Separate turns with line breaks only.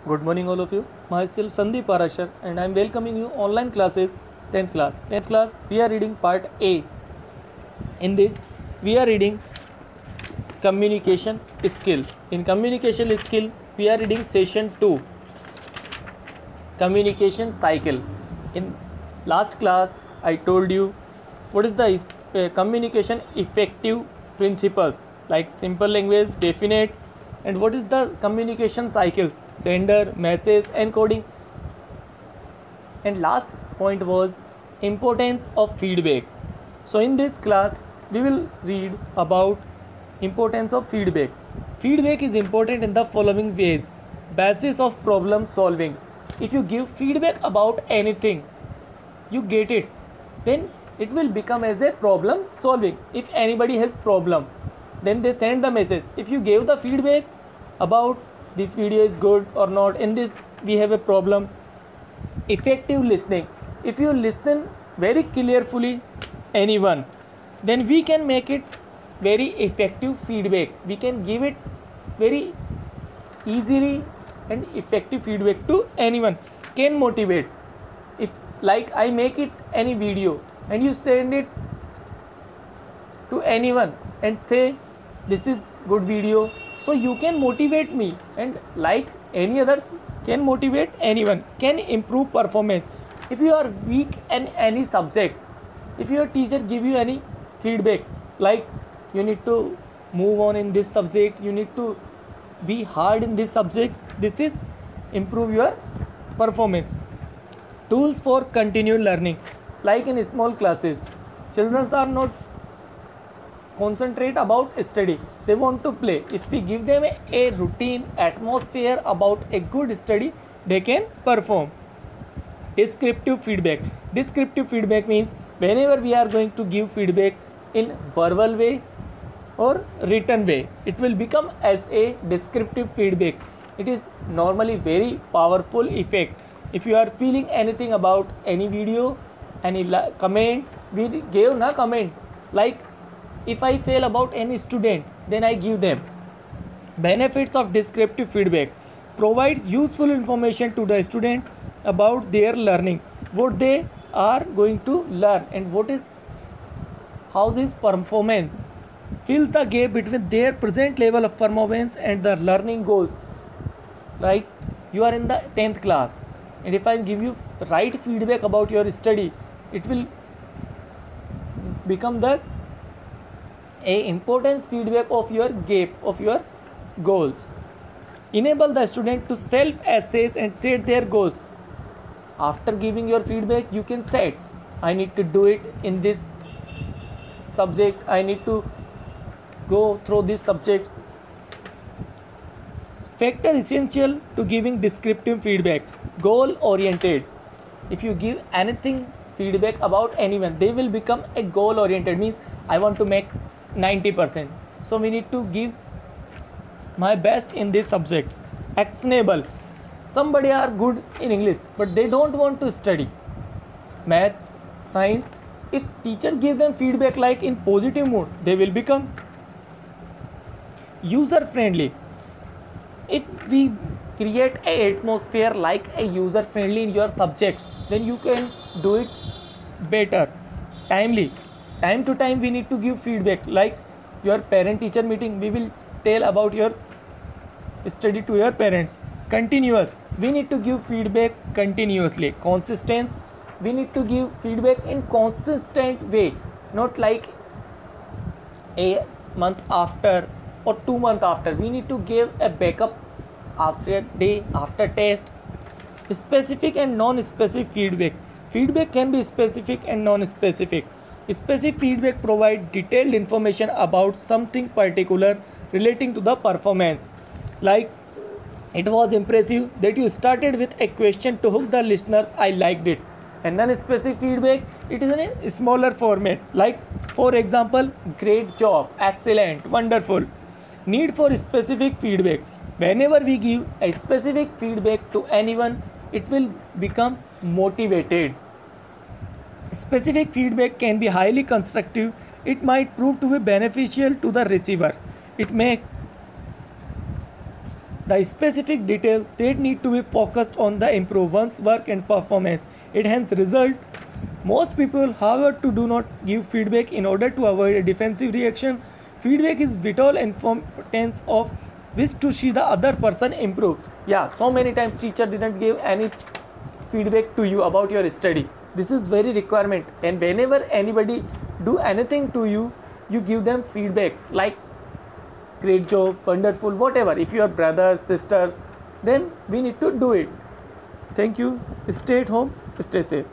Good morning all of you. Myself Sandeep Parashar and I am welcoming you online classes 10th class. 10th class we are reading part A. In this we are reading communication skill. In communication skill we are reading session 2, communication cycle. In last class I told you what is the communication effective principles like simple language, definite, and what is the communication cycles, sender, message, encoding. And last point was importance of feedback. So in this class we will read about importance of feedback. Feedback is important in the following ways. Basis of problem solving. If you give feedback about anything, you get it, then it will become as a problem solving. If anybody has problem, then they send the message. If you gave the feedback about this video is good or not, in this we have a problem. Effective listening. If you listen very carefully anyone, then we can make it very effective feedback. We can give it very easily and effective feedback to anyone. Can motivate. If like I make it any video and you send it to anyone and say this is good video, so you can motivate me, and like any others can motivate anyone, can improve performance. If you are weak in any subject, if your teacher give you any feedback like you need to move on in this subject, you need to be hard in this subject, this is improve your performance. Tools for continued learning. Like in small classes, children are not concentrate about study, they want to play. If we give them a routine atmosphere about a good study, they can perform. Descriptive feedback. Descriptive feedback means whenever we are going to give feedback in verbal way or written way, it will become as a descriptive feedback. It is normally very powerful effect. If you are feeling anything about any video, any comment, we gave na comment. Like if I feel about any student, then I give them. Benefits of descriptive feedback. Provides useful information to the student about their learning, what they are going to learn, and what is how this performance. Fill the gap between their present level of performance and the learning goals. Like you are in the 10th class, and if I give you right feedback about your study, it will become the a importance feedback of your gap of your goals. Enable the student to self-assess and set their goals. After giving your feedback, you can set, I need to do it in this subject, I need to go through this subject. Factor essential to giving descriptive feedback. Goal oriented. If you give anything feedback about anyone, they will become a goal oriented, means I want to make 90%, so we need to give my best in these subjects. Actionable. Somebody are good in English but they don't want to study math, science. If teacher give them feedback like in positive mood, they will become user friendly. If we create a atmosphere like a user friendly in your subjects, then you can do it better. Timely. Time to time we need to give feedback, like your parent teacher meeting, we will tell about your study to your parents. Continuous. We need to give feedback continuously. Consistent. We need to give feedback in consistent way, not like a month after or 2 months after. We need to give a backup after day, after test. Specific and non-specific feedback. Feedback can be specific and non-specific. Specific feedback provides detailed information about something particular relating to the performance. Like, it was impressive that you started with a question to hook the listeners, I liked it. And non-specific feedback, it is in a smaller format. Like, for example, great job, excellent, wonderful. Need for specific feedback. Whenever we give a specific feedback to anyone, it will become motivated. Specific feedback can be highly constructive. It might prove to be beneficial to the receiver. It may the specific detail that need to be focused on the improve one's work and performance. It hence result. Most people, however, do not give feedback in order to avoid a defensive reaction. Feedback is vital importance of which to see the other person improve. Yeah, so many times teacher didn't give any feedback to you about your study. This is very requirement, and whenever anybody do anything to you, you give them feedback like great job, wonderful, whatever. If you are brothers, sisters, then we need to do it. Thank you. Stay at home, stay safe.